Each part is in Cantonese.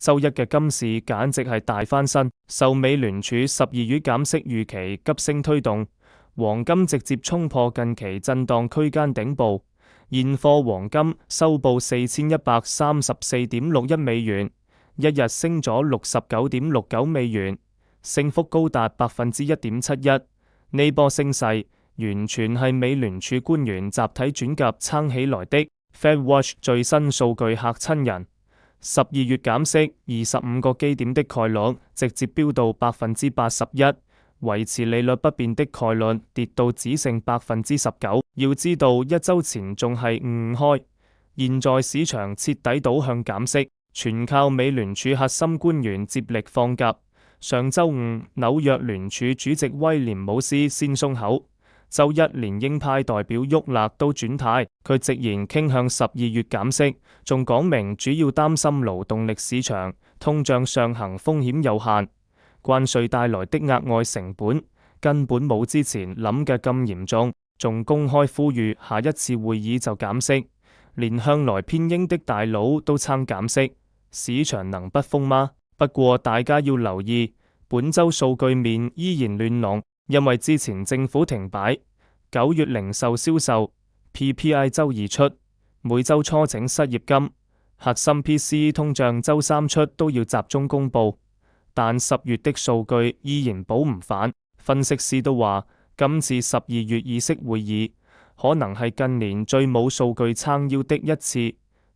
周一嘅金市簡直係大翻身，受美聯儲12月減息預期急升推動，黃金直接衝破近期震盪區間頂部，現貨黃金收報4134.61美元，一日升咗69.69美元，升幅高達1.71%。呢波升勢完全係美聯儲官員集體轉鴿撐起來的。FedWatch 最新數據嚇親人，12月減息25個基點的概率直接飆到81%，維持利率不變的概率跌到只剩19%。要知道一周前仲係5開，現在市場徹底倒向減息，全靠美聯儲核心官員接力放鴿。上周五，紐約聯儲主席威廉姆斯先鬆口，周一連鷹派代表沃勒都轉態，佢直言傾向12月減息，仲講明主要擔心勞動力市場通脹上行風險有限，關稅帶來的額外成本根本冇之前諗嘅咁嚴重，仲公開呼籲下一次會議就減息，連向來偏鷹的大佬都撐減息，市場能不瘋嗎？不過大家要留意，本周數據面依然亂籠，因為之前政府停擺，9月零售銷售 PPI 周二出，每周初請失業金，核心 PCE 通脹周三出都要集中公布，但10月的數據依然保唔反。分析師都話，今次12月議息會議可能係近年最冇數據撐腰的一次，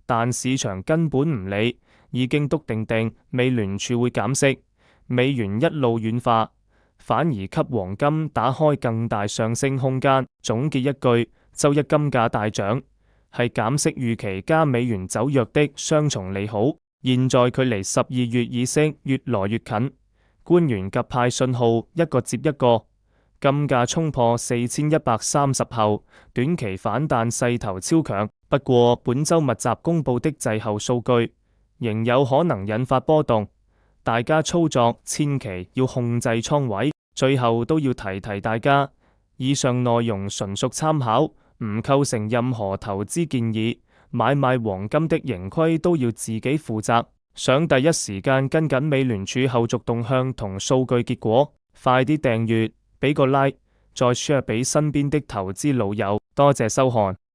但市場根本唔理，已經篤定美聯儲會減息，美元一路軟化，反而給黃金打開更大上升空間。總結一句，周一金價大漲，係減息預期加美元走弱的雙重利好。現在距離12月議息越來越近，官員鴿派信號一個接一個，金價衝破4130後，短期反彈勢頭超強。不過本周密集公布的滯後數據仍有可能引發波動，大家操作千祈要控制倉位。最後都要提大家，以上內容純屬參考，唔構成任何投資建議，買賣黃金的盈虧都要自己負責。想第一時間跟緊美聯儲後續動向同數據結果，快啲訂閱，俾個 like， 再 share 俾身邊的投資老友。多謝收看。